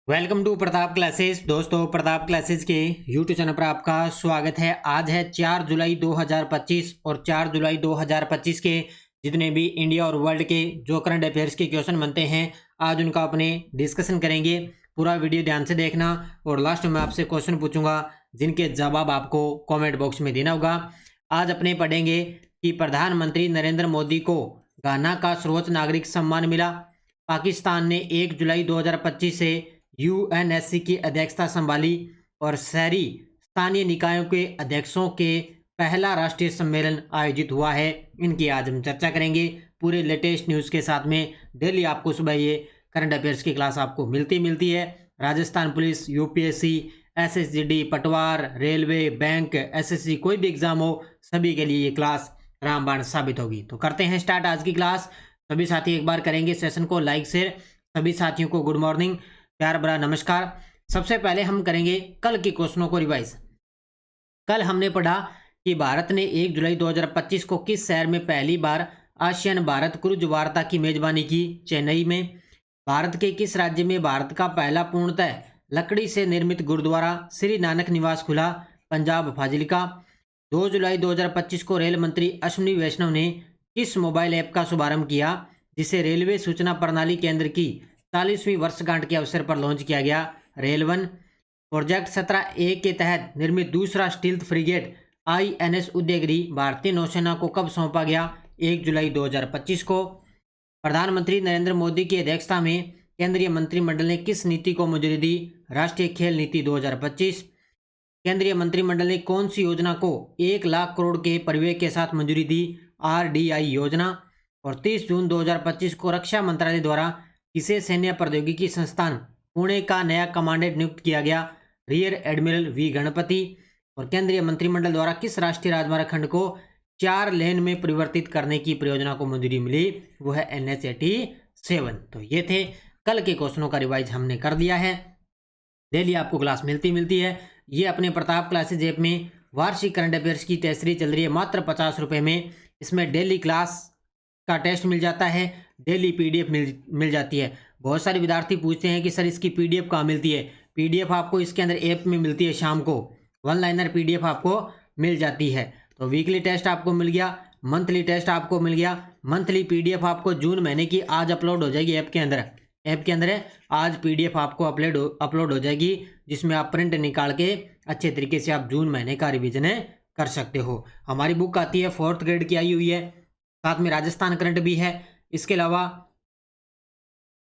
Welcome to Pratap classes. दोस्तों, Pratap classes के YouTube channel पर आपका स्वागत है। आज है 4 जुलाई 2025 और 4 जुलाई 2025 के जितने भी इंडिया और वर्ल्ड के जो करंट अफेयर्स के क्वेश्चन बनते हैं, आज उनका अपने डिस्कशन करेंगे। पूरा वीडियो ध्यान से देखना और लास्ट में आपसे क्वेश्चन पूछूंगा जिनके जवाब आपको कॉमेंट बॉक्स में देना होगा। आज अपने पढ़ेंगे कि प्रधानमंत्री नरेंद्र मोदी को घाना का सर्वोच्च नागरिक सम्मान मिला। पाकिस्तान ने 1 जुलाई 2025 से यूएनएससी की अध्यक्षता संभाली और शहरी स्थानीय निकायों के अध्यक्षों के पहला राष्ट्रीय सम्मेलन आयोजित हुआ है। इनकी आज हम चर्चा करेंगे पूरे लेटेस्ट न्यूज़ के साथ में। डेली आपको सुबह ये करंट अफेयर्स की क्लास आपको मिलती है। राजस्थान पुलिस, यूपीएससी, एसएसजीडी, पटवार, रेलवे, बैंक, एसएससी, कोई भी एग्जाम हो, सभी के लिए ये क्लास रामबाण साबित होगी। तो करते हैं स्टार्ट आज की क्लास। सभी साथी एक बार करेंगे सेशन को लाइक शेयर। सभी साथियों को गुड मॉर्निंग, प्यार भरा नमस्कार। सबसे पहले हम करेंगे कल के क्वेश्चनों को रिवाइज। कल हमने पढ़ा कि भारत ने 1 जुलाई 2025 को किस शहर में पहली बार आसियान भारत क्रूज वार्ता की मेजबानी की? चेन्नई में। भारत के किस राज्य में भारत का पहला पूर्णतः लकड़ी से निर्मित गुरुद्वारा श्री नानक निवास खुला? पंजाब, फाजिल्का। 2 जुलाई 2025 को रेल मंत्री अश्विनी वैष्णव ने किस मोबाइल ऐप का शुभारंभ किया जिसे रेलवे सूचना प्रणाली केंद्र की 40वीं वर्षगांठ के अवसर पर लॉन्च किया गया? Rail one. प्रोजेक्ट 17A के तहत निर्मित दूसरा स्टील्थ फ्रिगेट INS उदयगिरी भारतीय नौसेना को कब सौंपा गया? 1 जुलाई 2025 को। प्रधानमंत्री नरेंद्र मोदी की अध्यक्षता में केंद्रीय मंत्रिमंडल ने किस नीति को मंजूरी दी? राष्ट्रीय खेल नीति 2025। केंद्रीय मंत्रिमंडल ने कौन सी योजना को 1 लाख करोड़ के परिव्यय के साथ मंजूरी दी? RDI योजना। और 30 जून 2025 को रक्षा मंत्रालय द्वारा किसे सैन्य प्रौद्योगिकी संस्थान पुणे का नया कमांडेंट नियुक्त किया गया? Rear admiral V Ganpati. और केंद्रीय मंत्रिमंडल द्वारा किस राष्ट्रीय राजमार्ग खंड को 4 लेन में परिवर्तित करने की परियोजना को मंजूरी मिली? वो है NH87। तो ये थे कल के क्वेश्चनों का रिवाइज हमने कर दिया है। डेली आपको क्लास मिलती है। ये अपने प्रताप क्लासेज ऐप में वार्षिक करंट अफेयर्स की टेस्ट सीरीज चल रही है मात्र 50 रुपये में। इसमें डेली क्लास का टेस्ट मिल जाता है, डेली PDF मिल जाती है। बहुत सारे विद्यार्थी पूछते हैं कि सर इसकी PDF कहाँ मिलती है? PDF आपको इसके अंदर ऐप में मिलती है। शाम को 1 लाइनर PDF आपको मिल जाती है। तो वीकली टेस्ट आपको मिल गया, मंथली टेस्ट आपको मिल गया। मंथली PDF आपको जून महीने की आज अपलोड हो जाएगी ऐप के अंदर। ऐप के अंदर है आज PDF आपको अपलोड हो जाएगी, जिसमें आप प्रिंट निकाल के अच्छे तरीके से आप जून महीने का रिविजन कर सकते हो। हमारी बुक आती है 4th ग्रेड की आई हुई है, साथ में राजस्थान करंट भी है। इसके अलावा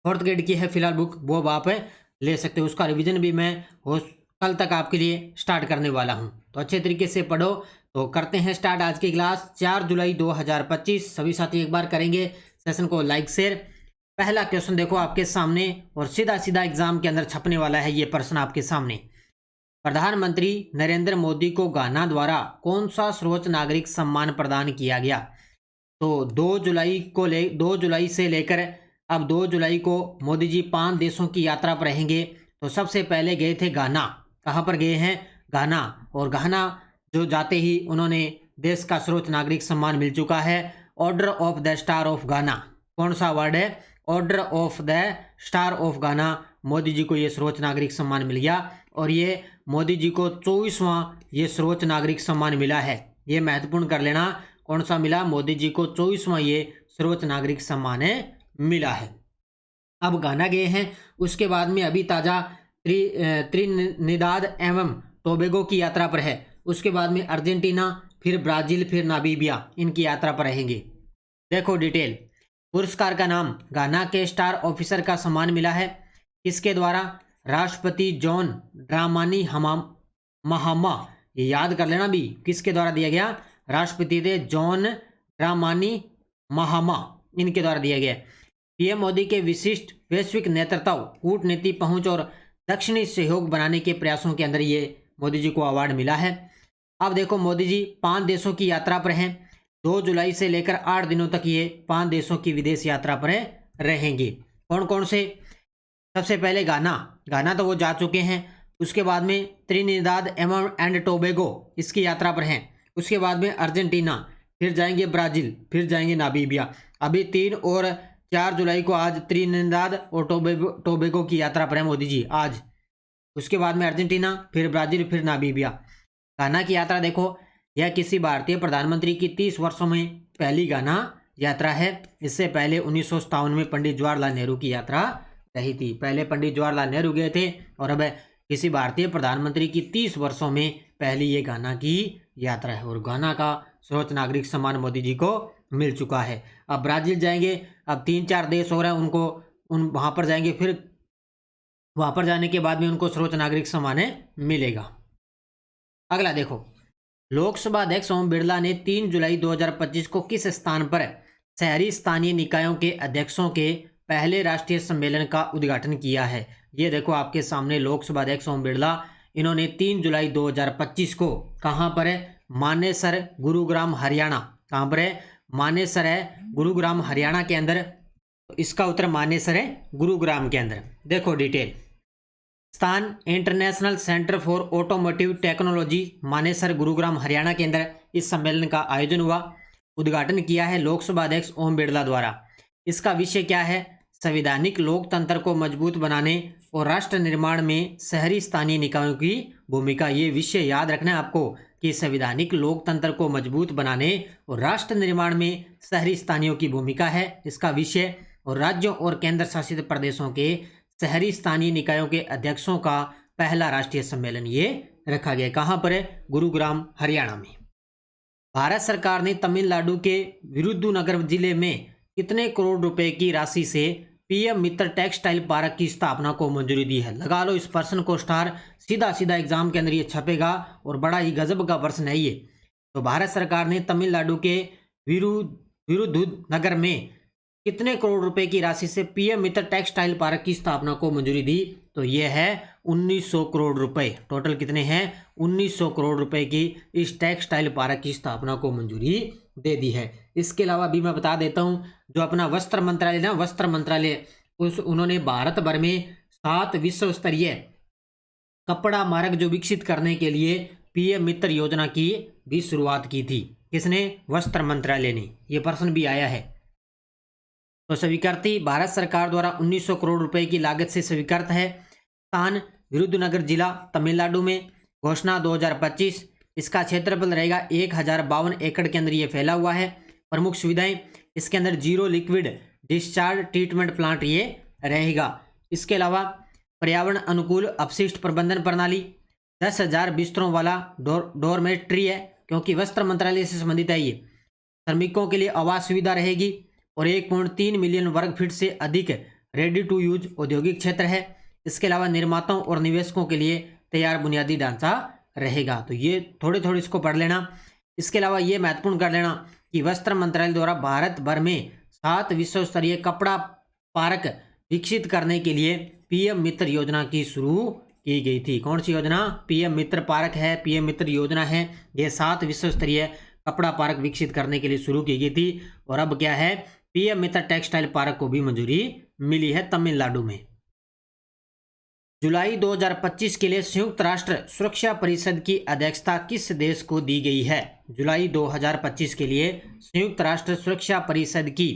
4th ग्रेड की है फिलहाल बुक, वो अब आप ले सकते हो। उसका रिवीजन भी मैं कल तक आपके लिए स्टार्ट करने वाला हूं। तो अच्छे तरीके से पढ़ो। तो करते हैं स्टार्ट आज की क्लास 4 जुलाई 2025। सभी साथी एक बार करेंगे सेशन को लाइक शेयर। पहला क्वेश्चन देखो आपके सामने और सीधा सीधा एग्जाम के अंदर छपने वाला है ये प्रश्न आपके सामने। प्रधानमंत्री नरेंद्र मोदी को घाना द्वारा कौन सा सर्वोच्च नागरिक सम्मान प्रदान किया गया? तो 2 जुलाई से लेकर अब 2 जुलाई को मोदी जी 5 देशों की यात्रा पर रहेंगे। तो सबसे पहले गए थे घाना। कहाँ पर गए हैं? घाना। और घाना जो जाते ही उन्होंने देश का सर्वोच्च नागरिक सम्मान मिल चुका है, order of the star of Ghana. कौन सा अवार्ड है? Order of the star of Ghana. Modi ji को ये सर्वोच्च नागरिक सम्मान मिल गया और ये मोदी जी को 24वां ये सर्वोच्च नागरिक सम्मान मिला है। ये महत्वपूर्ण कर लेना, कौन सा मिला? मोदी जी को 24वां ये सर्वोच्च नागरिक सम्मान मिला है। अब घाना गए हैं, उसके बाद में अभी ताज़ा त्रिनिदाद एवं टोबैगो की यात्रा पर है। उसके बाद में अर्जेंटीना, फिर ब्राज़ील, फिर नामीबिया, इनकी यात्रा पर रहेंगे। देखो डिटेल। पुरस्कार का नाम घाना के स्टार ऑफिसर का सम्मान मिला है। किसके द्वारा? राष्ट्रपति जॉन ड्रामानी महामा। ये याद कर लेना भी, किसके द्वारा दिया गया? राष्ट्रपति थे जॉन ड्रामानी महामा, इनके द्वारा दिया गया। PM मोदी के विशिष्ट वैश्विक नेतृत्व, कूटनीति पहुंच और दक्षिणी सहयोग बनाने के प्रयासों के अंदर ये मोदी जी को अवार्ड मिला है। अब देखो मोदी जी 5 देशों की यात्रा पर हैं। 2 जुलाई से लेकर 8 दिनों तक ये 5 देशों की विदेश यात्रा पर रहेंगे। कौन कौन से? सबसे पहले घाना तो वो जा चुके हैं। उसके बाद में त्रिनिदाद एंड टोबैगो, इसकी यात्रा पर हैं। उसके बाद में अर्जेंटीना, फिर जाएंगे ब्राज़ील, फिर जाएंगे नामीबिया। अभी 3 और 4 जुलाई को आज त्रिनिदाद और टोबैगो की यात्रा पर है मोदी जी आज। उसके बाद में अर्जेंटीना, फिर ब्राजील, फिर नामीबिया। घाना की यात्रा देखो, यह किसी भारतीय प्रधानमंत्री की 30 वर्षों में पहली घाना यात्रा है। इससे पहले 1957 में पंडित जवाहरलाल नेहरू की यात्रा रही थी। पहले पंडित जवाहरलाल नेहरू गए थे और अब किसी भारतीय प्रधानमंत्री की 30 वर्षों में पहली ये घाना की यात्रा है। और घाना का सर्वोच्च नागरिक सम्मान मोदी जी को मिल चुका है। अब ब्राजील जाएंगे, अब 3-4 देश हो रहे हैं, उनको वहाँ पर जाएंगे, फिर वहाँ पर जाने के बाद में उनको सर्वोच्च नागरिक सम्मान मिलेगा। अगला देखो, लोकसभा अध्यक्ष ओम बिरला ने 3 जुलाई 2025 को किस स्थान पर शहरी स्थानीय निकायों के अध्यक्षों के पहले राष्ट्रीय सम्मेलन का उद्घाटन किया है? ये देखो आपके सामने लोकसभा अध्यक्ष ओम बिरला, इन्होंने 3 जुलाई 2025 को कहाँ पर है? मानेसर, गुरुग्राम, हरियाणा। कहाँ पर है? मानेसर है गुरुग्राम, हरियाणा के अंदर। तो इसका उत्तर मानेसर है गुरुग्राम के अंदर। देखो डिटेल, स्थान international centre for automotive technology, Manesar, Gurugram, Haryana के अंदर इस सम्मेलन का आयोजन हुआ। उद्घाटन किया है लोकसभा अध्यक्ष ओम बिरला द्वारा। इसका विषय क्या है? संवैधानिक लोकतंत्र को मजबूत बनाने और राष्ट्र निर्माण में शहरी स्थानीय निकायों की भूमिका। ये विषय याद रखना है आपको कि संवैधानिक लोकतंत्र को मजबूत बनाने और राष्ट्र निर्माण में शहरी स्थानीयों की भूमिका है इसका विषय। और राज्यों और केंद्र शासित प्रदेशों के शहरी स्थानीय निकायों के अध्यक्षों का पहला राष्ट्रीय सम्मेलन ये रखा गया। कहाँ पर है? गुरुग्राम, हरियाणा में। भारत सरकार ने तमिलनाडु के विरुद्धुनगर जिले में कितने करोड़ रुपए की राशि से पीएम मित्र टेक्सटाइल पार्क की स्थापना को मंजूरी दी है? लगा लो इस प्रश्न को स्टार, सीधा सीधा एग्जाम के अंदर ये छपेगा और बड़ा ही गजब का प्रश्न है ये। तो भारत सरकार ने तमिलनाडु के विरुद्धुनगर में कितने करोड़ रुपए की राशि से पीएम मित्र टेक्सटाइल पार्क की स्थापना को मंजूरी दी? तो ये है 1900 करोड़ रुपए। टोटल कितने हैं? 1900 करोड़ रुपए की इस टेक्सटाइल पार्क की स्थापना को मंजूरी दे दी है। इसके अलावा भी मैं बता देता हूं, जो अपना वस्त्र मंत्रालय ना, वस्त्र मंत्रालय उन्होंने भारत भर में 7 विश्व स्तरीय कपड़ा मार्ग जो विकसित करने के लिए पीएम मित्र योजना की भी शुरुआत की थी। किसने? वस्त्र मंत्रालय ने। यह प्रश्न भी आया है। तो स्वीकृति भारत सरकार द्वारा 1900 करोड़ रुपए की लागत से स्वीकृत है। स्थान विरुद्धुनगर जिला, तमिलनाडु में। घोषणा 2025। इसका क्षेत्रफल रहेगा 1052 एकड़ के अंदर ये फैला हुआ है। प्रमुख सुविधाएं, इसके अंदर zero liquid discharge treatment plant ये रहेगा। इसके अलावा पर्यावरण अनुकूल अपशिष्ट प्रबंधन प्रणाली, 10,000 बिस्तरों वाला डोरमेट्री है, क्योंकि वस्त्र मंत्रालय से संबंधित है ये। श्रमिकों के लिए आवास सुविधा रहेगी और 1.3 मिलियन वर्ग फीट से अधिक रेडी टू यूज औद्योगिक क्षेत्र है। इसके अलावा निर्माताओं और निवेशकों के लिए तैयार बुनियादी ढांचा रहेगा। तो ये थोड़े थोड़े इसको पढ़ लेना। इसके अलावा ये महत्वपूर्ण कर लेना कि वस्त्र मंत्रालय द्वारा भारत भर में 7 विश्व स्तरीय कपड़ा पार्क विकसित करने के लिए पीएम मित्र योजना की शुरू की गई थी। कौन सी योजना? पीएम मित्र पार्क है, पीएम मित्र योजना है। ये 7 विश्व स्तरीय कपड़ा पार्क विकसित करने के लिए शुरू की गई थी। और अब क्या है? पीएम मित्र टेक्सटाइल पार्क को भी मंजूरी मिली है तमिलनाडु में। जुलाई 2025 के लिए संयुक्त राष्ट्र सुरक्षा परिषद की अध्यक्षता किस देश को दी गई है? जुलाई 2025 के लिए संयुक्त राष्ट्र सुरक्षा परिषद की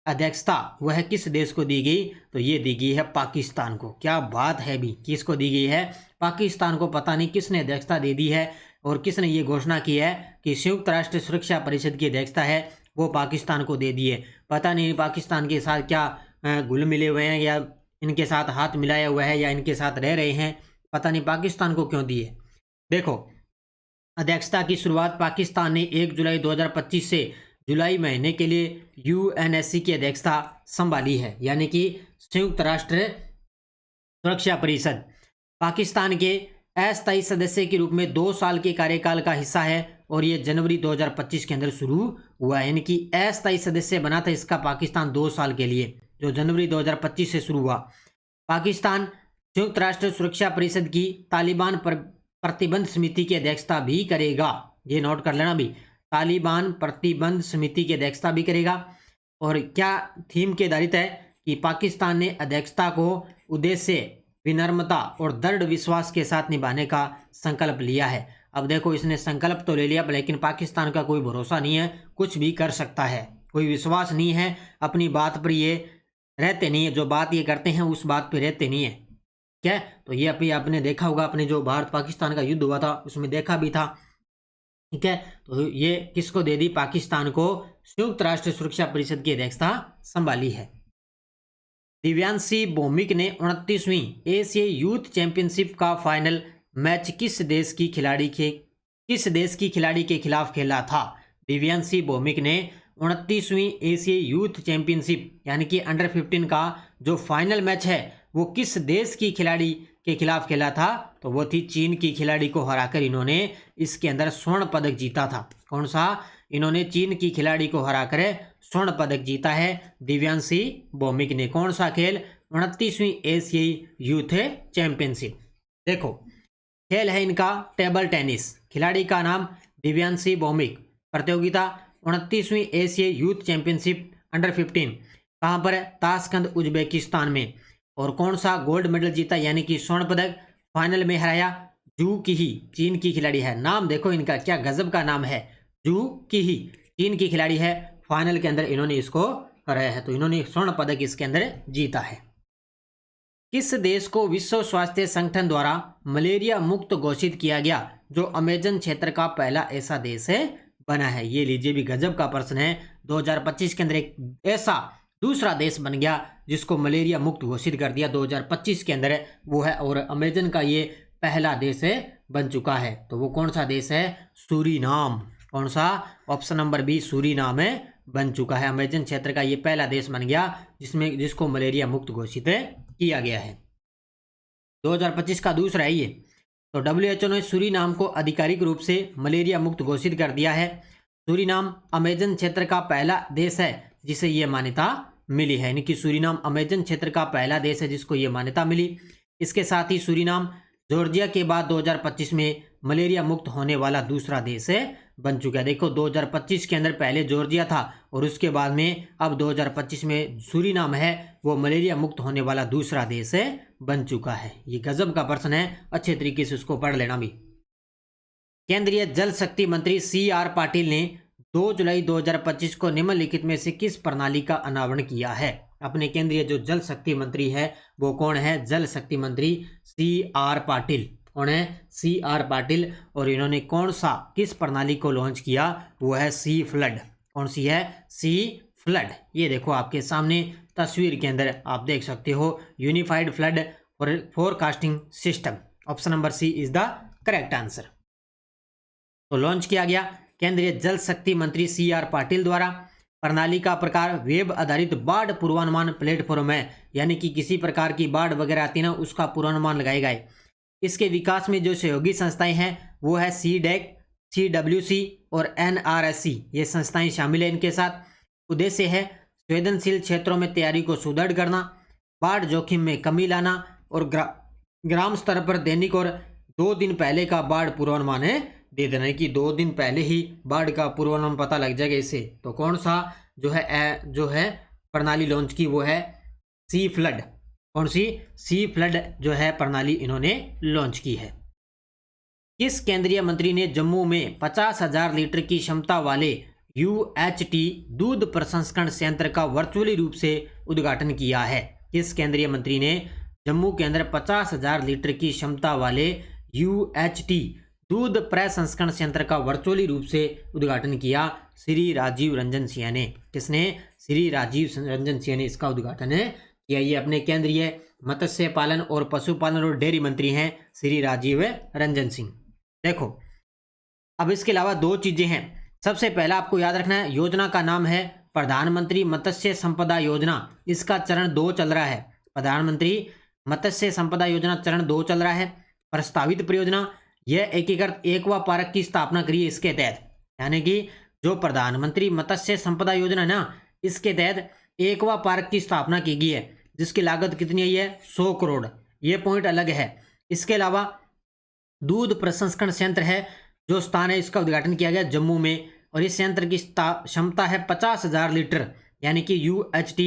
अध्यक्षता वह किस देश को दी गई? तो ये दी गई है पाकिस्तान को। क्या बात है भी, किसको दी गई है? पाकिस्तान को। पता नहीं किसने अध्यक्षता दे दी है और किसने ये घोषणा की है कि संयुक्त राष्ट्र सुरक्षा परिषद की अध्यक्षता है वो पाकिस्तान को दे दी है। पता नहीं पाकिस्तान के साथ क्या घुल मिले हुए हैं या इनके साथ हाथ मिलाया हुआ है या इनके साथ रह रहे हैं। पता नहीं पाकिस्तान को क्यों दिए। देखो, अध्यक्षता की शुरुआत पाकिस्तान ने 1 जुलाई 2025 से जुलाई महीने के लिए यूएनएससी की अध्यक्षता संभाली है, यानी कि संयुक्त राष्ट्र सुरक्षा परिषद। पाकिस्तान के अस्थायी सदस्य के रूप में 2 साल के कार्यकाल का हिस्सा है और ये जनवरी 2025 के अंदर शुरू हुआ है, यानी कि अस्थायी सदस्य बना था इसका पाकिस्तान 2 साल के लिए, जो जनवरी 2025 से शुरू हुआ। पाकिस्तान संयुक्त राष्ट्र सुरक्षा परिषद की तालिबान प्रतिबंध समिति की अध्यक्षता भी करेगा। ये नोट कर लेना भी, तालिबान प्रतिबंध समिति की अध्यक्षता भी करेगा। और क्या थीम के आधारित है कि पाकिस्तान ने अध्यक्षता को उद्देश्य, विनम्रता और दृढ़ विश्वास के साथ निभाने का संकल्प लिया है। अब देखो, इसने संकल्प तो ले लिया, लेकिन पाकिस्तान का कोई भरोसा नहीं है, कुछ भी कर सकता है, कोई विश्वास नहीं है अपनी बात पर। ये रहते नहीं है, जो बात ये करते हैं उस बात पे रहते नहीं है। क्या तो ये अभी आपने देखा होगा, अपने जो भारत पाकिस्तान का युद्ध हुआ था उसमें देखा भी था। ठीक है, तो ये किसको दे दी? पाकिस्तान को संयुक्त राष्ट्र सुरक्षा परिषद की अध्यक्षता संभाली है। दिव्यांशी भौमिक ने 29वीं एशियाई यूथ चैंपियनशिप का फाइनल मैच किस देश की खिलाड़ी के खिलाफ खेला था? दिव्यांशी भौमिक ने 29वीं एशियाई यूथ चैंपियनशिप यानी कि अंडर 15 का जो फाइनल मैच है वो किस देश की खिलाड़ी के खिलाफ खेला था? तो वो थी चीन की खिलाड़ी को हराकर इन्होंने इसके अंदर स्वर्ण पदक जीता था। कौन सा? इन्होंने चीन की खिलाड़ी को हराकर स्वर्ण पदक जीता है दिव्यांशी भौमिक ने। कौन सा खेल? 29वीं एशियाई यूथ चैंपियनशिप। देखो खेल है इनका टेबल टेनिस, खिलाड़ी का नाम दिव्यांशी भौमिक, प्रतियोगिता 29वीं एशियाई यूथ चैंपियनशिप अंडर 15, कहाँ पर है? ताशकंद उज्बेकिस्तान में। और कौन सा गोल्ड मेडल जीता यानी कि स्वर्ण पदक? फाइनल में हराया जू की ही, चीन की खिलाड़ी है। नाम देखो इनका क्या गजब का नाम है, जू की ही, चीन की खिलाड़ी है। फाइनल के अंदर इन्होंने इसको हराया है, तो इन्होंने स्वर्ण पदक इसके अंदर जीता है। किस देश को विश्व स्वास्थ्य संगठन द्वारा मलेरिया मुक्त घोषित किया गया जो अमेजन क्षेत्र का पहला ऐसा देश है बना है? ये लीजिए भी गजब का प्रश्न है। 2025 के अंदर एक ऐसा दूसरा देश बन गया जिसको मलेरिया मुक्त घोषित कर दिया 2025 के अंदर, वो है, और अमेजन का ये पहला देश है बन चुका है। तो वो कौन सा देश है? सूरीनाम। कौन सा? ऑप्शन नंबर बी, सूरीनाम है बन चुका है। अमेजन क्षेत्र का ये पहला देश बन गया जिसको मलेरिया मुक्त घोषित किया गया है। 2025 का दूसरा है ये। तो WHO ने सूरीनाम को आधिकारिक रूप से मलेरिया मुक्त घोषित कर दिया है। सूरीनाम अमेजन क्षेत्र का पहला देश है जिसे ये मान्यता मिली है, यानी कि सूरीनाम अमेजन क्षेत्र का पहला देश है जिसको ये मान्यता मिली। इसके साथ ही सूरीनाम जॉर्जिया के बाद 2025 में मलेरिया मुक्त होने वाला दूसरा देश है बन चुका है। देखो 2025 के अंदर पहले जॉर्जिया था और उसके बाद में अब 2025 में सूरीनाम है वो मलेरिया मुक्त होने वाला दूसरा देश है बन चुका है। ये गजब का प्रश्न है, अच्छे तरीके से उसको पढ़ लेना भी। केंद्रीय जल शक्ति मंत्री CR पाटिल ने 2 जुलाई 2025 को निम्नलिखित में से किस प्रणाली का अनावरण किया है? अपने केंद्रीय जो जल शक्ति मंत्री है वो कौन है? जल शक्ति मंत्री CR पाटिल। कौन है? CR पाटिल। और इन्होंने कौन सा किस प्रणाली को लॉन्च किया? वो है सी फ्लड। कौन सी है? सी फ्लड। ये देखो आपके सामने तस्वीर के अंदर आप देख सकते हो, unified flood forecasting system. Option number C is the correct answer. तो लॉन्च किया गया केंद्रीय जल शक्ति मंत्री CR पाटिल द्वारा। प्रणाली का प्रकार वेब आधारित बाढ़ पूर्वानुमान प्लेटफॉर्म है, यानी कि किसी प्रकार की बाढ़ वगैरह आती है ना उसका पूर्वानुमान लगाए गए। इसके विकास में जो सहयोगी संस्थाएं हैं वो है CDEC, CWC और NRSC, ये संस्थाएं शामिल है इनके साथ। उद्देश्य है संवेदनशील क्षेत्रों में तैयारी को सुदृढ़ करना, बाढ़ जोखिम में कमी लाना और ग्राम स्तर पर दैनिक और 2 दिन पहले का बाढ़ पूर्वानुमान दे देना है कि 2 दिन पहले ही बाढ़ का पूर्वानुमान पता लग जाएगा इससे। तो कौन सा जो है प्रणाली लॉन्च की वो है सी फ्लड। कौन सी? सी फ्लड जो है प्रणाली इन्होंने लॉन्च की है। किस केंद्रीय मंत्री ने जम्मू में 50,000 लीटर की क्षमता वाले UHT दूध प्रसंस्करण संयंत्र का वर्चुअली रूप से उद्घाटन किया है? किस केंद्रीय मंत्री ने जम्मू के अंदर 50,000 लीटर की क्षमता वाले UHT दूध प्रसंस्करण संयंत्र का वर्चुअली रूप से उद्घाटन किया? श्री राजीव रंजन सिंह ने। किसने? श्री राजीव रंजन सिंह ने इसका उद्घाटन किया। ये अपने केंद्रीय मत्स्य पालन और पशुपालन और डेयरी मंत्री हैं श्री राजीव रंजन सिंह। देखो अब इसके अलावा 2 चीजें हैं। सबसे पहला आपको याद रखना है, योजना का नाम है प्रधानमंत्री मत्स्य संपदा योजना। इसका चरण 2 चल रहा है। प्रधानमंत्री मत्स्य संपदा योजना चरण 2 चल रहा है। प्रस्तावित परियोजना यह एकीकृत एक्वा पार्क की स्थापना करी इसके तहत, यानी कि जो प्रधानमंत्री मत्स्य संपदा योजना ना इसके तहत एक्वा पार्क की स्थापना की गई है जिसकी लागत कितनी है? 100 करोड़। ये पॉइंट अलग है। इसके अलावा दूध प्रसंस्करण संयंत्र है जो स्थान है इसका उद्घाटन किया गया जम्मू में, और इस संयंत्र की क्षमता है 50,000 लीटर, यानी कि UHT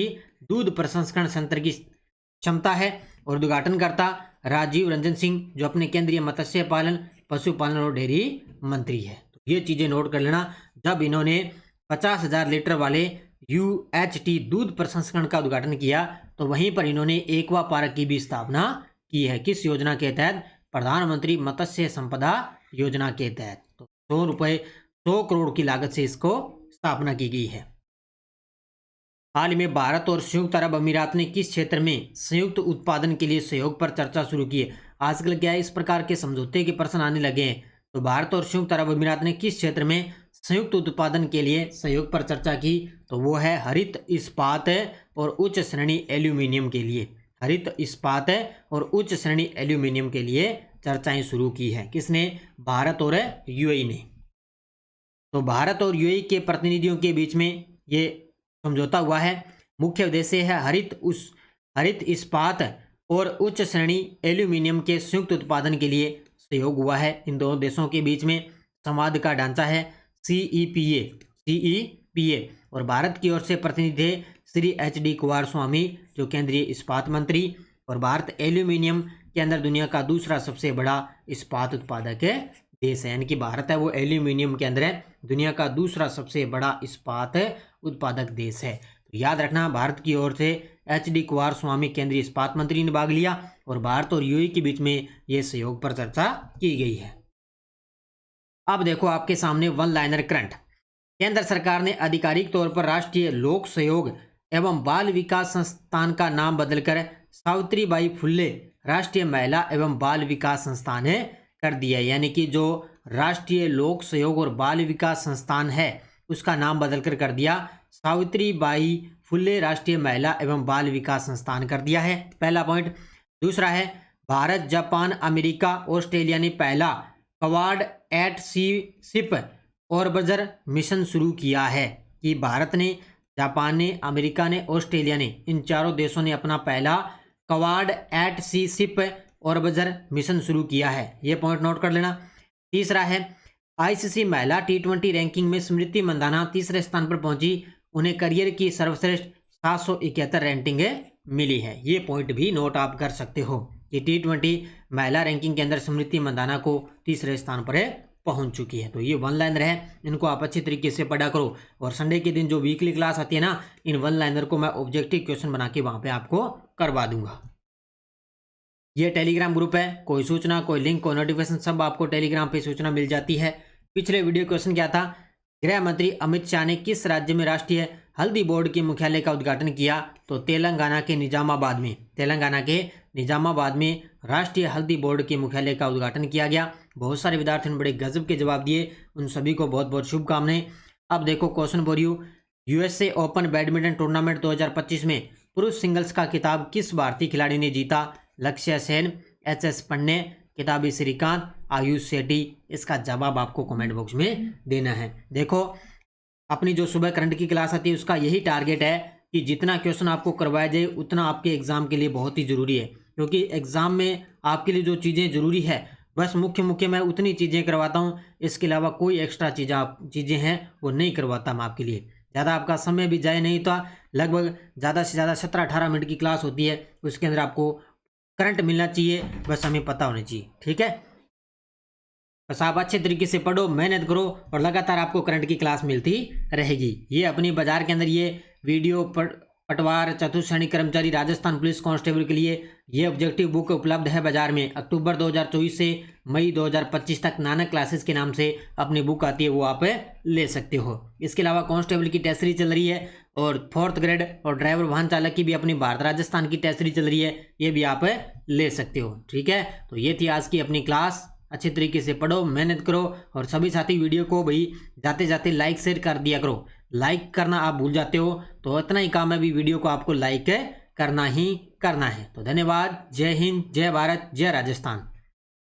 दूध प्रसंस्करण संयंत्र की क्षमता है। और उद्घाटनकर्ता राजीव रंजन सिंह जो अपने केंद्रीय मत्स्य पालन पशुपालन और डेयरी मंत्री है। तो ये चीजें नोट कर लेना, जब इन्होंने 50,000 लीटर वाले UHT दूध प्रसंस्करण का उद्घाटन किया, तो वहीं पर इन्होंने एक्वा पार्क की भी स्थापना की है। किस योजना के तहत? प्रधानमंत्री मत्स्य संपदा योजना के तहत। तो 100 करोड़ की लागत से इसको स्थापना की गई है। हाल ही में भारत और संयुक्त अरब अमीरात ने किस क्षेत्र में संयुक्त उत्पादन के लिए सहयोग पर चर्चा शुरू की है? आजकल क्या है, इस प्रकार के समझौते के प्रश्न आने लगे हैं। तो भारत और संयुक्त अरब अमीरात ने किस क्षेत्र में संयुक्त उत्पादन के लिए सहयोग पर चर्चा की? तो वो है हरित इस्पात और उच्च श्रेणी एल्यूमिनियम के लिए। हरित इस्पात और उच्च श्रेणी एल्यूमिनियम के लिए चर्चाएं शुरू की है। किसने? भारत और यूएई ने। तो भारत और यूएई के प्रतिनिधियों के बीच में ये समझौता हुआ है। मुख्य उद्देश्य है हरित इस्पात और उच्च श्रेणी एल्यूमिनियम के संयुक्त उत्पादन के लिए सहयोग हुआ है। इन दोनों देशों के बीच में संवाद का ढांचा है CEPA और भारत की ओर से प्रतिनिधि श्री HD कुमारस्वामी, जो केंद्रीय इस्पात मंत्री। और भारत एल्यूमिनियम के अंदर दुनिया का दूसरा सबसे बड़ा इस्पात उत्पादक देश है, यानी कि भारत है वो एल्यूमिनियम के अंदर दुनिया का दूसरा सबसे बड़ा इस्पात उत्पादक देश है। तो याद रखना, भारत की ओर से HD कुमारस्वामी केंद्रीय इस्पात मंत्री ने भाग लिया और भारत और यूएई के बीच में ये सहयोग पर चर्चा की गई है। अब देखो आपके सामने वन लाइनर करंट। केंद्र सरकार ने आधिकारिक तौर पर राष्ट्रीय लोक सहयोग एवं बाल विकास संस्थान का नाम बदलकर सावित्रीबाई फुल्ले राष्ट्रीय महिला एवं बाल विकास संस्थान कर दिया। यानी कि जो राष्ट्रीय लोक सहयोग और बाल विकास संस्थान है उसका नाम बदलकर कर दिया सावित्रीबाई फुल्ले राष्ट्रीय महिला एवं बाल विकास संस्थान कर दिया है। पहला पॉइंट। दूसरा है, भारत, जापान, अमेरिका, ऑस्ट्रेलिया ने पहला क्वाड एट सी शिप ऑर्बिटर मिशन शुरू किया है। कि भारत ने, जापान ने, अमेरिका ने, ऑस्ट्रेलिया ने, इन चारों देशों ने अपना पहला क्वाड एट सी शिप ऑर्बिटर मिशन शुरू किया है। ये पॉइंट नोट कर लेना। तीसरा है, ICC महिला T20 रैंकिंग में स्मृति मंदाना तीसरे स्थान पर पहुंची। उन्हें करियर की सर्वश्रेष्ठ 771 रैंकिंग मिली है। ये पॉइंट भी नोट आप कर सकते हो कि T20 महिला रैंकिंग के अंदर स्मृति मंदाना को तीसरे स्थान पर पहुंच चुकी है। तो ये वन लाइनर है, इनको आप अच्छी तरीके से पढ़ा करो। और संडे के दिन जो वीकली क्लास आती है ना, इन वन लाइनर को मैं ऑब्जेक्टिव क्वेश्चन बना के वहां पे आपको करवा दूंगा। ये टेलीग्राम ग्रुप है, कोई सूचना, कोई लिंक, कोई नोटिफिकेशन सब आपको टेलीग्राम पे सूचना मिल जाती है। पिछले वीडियो क्वेश्चन क्या था? गृह मंत्री अमित शाह ने किस राज्य में राष्ट्रीय हल्दी बोर्ड के मुख्यालय का उद्घाटन किया? तो तेलंगाना के निजामाबाद में। तेलंगाना के निजामाबाद में राष्ट्रीय हल्दी बोर्ड के मुख्यालय का उद्घाटन किया गया। बहुत सारे विद्यार्थियों ने बड़े गजब के जवाब दिए, उन सभी को बहुत बहुत शुभकामनाएं। अब देखो question for you. USA open badminton tournament 2025 में पुरुष सिंगल्स का खिताब किस भारतीय खिलाड़ी ने जीता? लक्ष्य सेन, HS पंड्या, किदांबी श्रीकांत, आयुष शेट्टी। इसका जवाब आपको कमेंट बॉक्स में देना है। देखो अपनी जो सुबह करंट की क्लास आती है उसका यही टारगेट है कि जितना क्वेश्चन आपको करवाया जाए उतना आपके एग्जाम के लिए बहुत ही जरूरी है। क्योंकि एग्जाम में आपके लिए जो चीज़ें जरूरी है बस मुख्य मैं उतनी चीज़ें करवाता हूँ, इसके अलावा कोई एक्स्ट्रा चीज़ें हैं वो नहीं करवाता मैं आपके लिए। ज़्यादा आपका समय भी जाए नहीं, तो लगभग ज़्यादा से ज़्यादा 17-18 मिनट की क्लास होती है, उसके अंदर आपको करंट मिलना चाहिए, बस हमें पता होना चाहिए। ठीक है, बस आप अच्छे तरीके से पढ़ो, मेहनत करो और लगातार आपको करंट की क्लास मिलती रहेगी। ये अपनी बाजार के अंदर ये वीडियो पटवार चतुर्थ श्रेणी कर्मचारी राजस्थान पुलिस कांस्टेबल के लिए ये ऑब्जेक्टिव बुक उपलब्ध है बाजार में। अक्टूबर 2024 से मई 2025 तक नानक क्लासेस के नाम से अपनी बुक आती है, वो आप ले सकते हो। इसके अलावा कांस्टेबल की टेस्ट सीरीज चल रही है और 4th ग्रेड और ड्राइवर वाहन चालक की भी अपनी भारत राजस्थान की टेस्ट सीरीज चल रही है, ये भी आप ले सकते हो। ठीक है, तो ये थी आज की अपनी क्लास। अच्छे तरीके से पढ़ो, मेहनत करो और सभी साथी वीडियो को भाई जाते जाते लाइक शेयर कर दिया करो। लाइक करना आप भूल जाते हो, तो इतना ही काम है, भी वीडियो को आपको लाइक करना ही करना है। तो धन्यवाद। जय हिंद, जय भारत, जय राजस्थान।